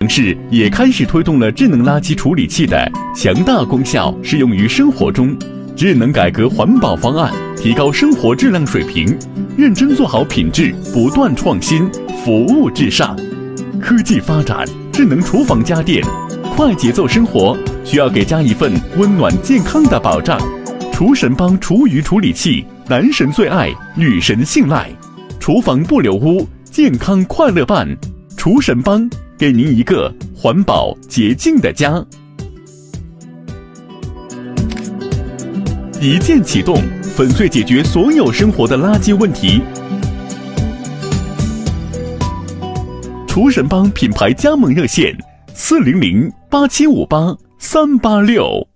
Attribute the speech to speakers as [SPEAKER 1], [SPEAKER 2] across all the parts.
[SPEAKER 1] 城市也开始推动了智能垃圾处理器的强大功效适用于生活中，智能改革环保方案，提高生活质量水平，认真做好品质，不断创新，服务至上。科技发展，智能厨房家电，快节奏生活需要给家一份温暖健康的保障。厨神帮厨余处理器，男神最爱，女神信赖，厨房不留污，健康快乐办。厨神帮给您一个环保洁净的家。一键启动，粉碎解决所有生活的垃圾问题。厨神帮品牌加盟热线：400-8758-386。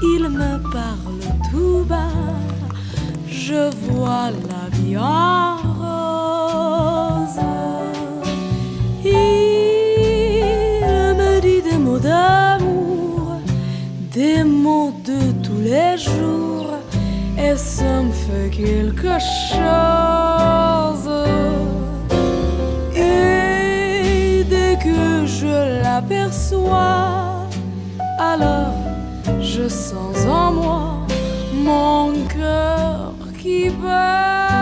[SPEAKER 2] Il me parle tout bas, je vois la vie en rose. Il me dit des mots d'amour, des mots de tous les jours, et ça me fait quelque chose. Et dès que je l'aperçois, alors je sens en moi mon cœur qui bat.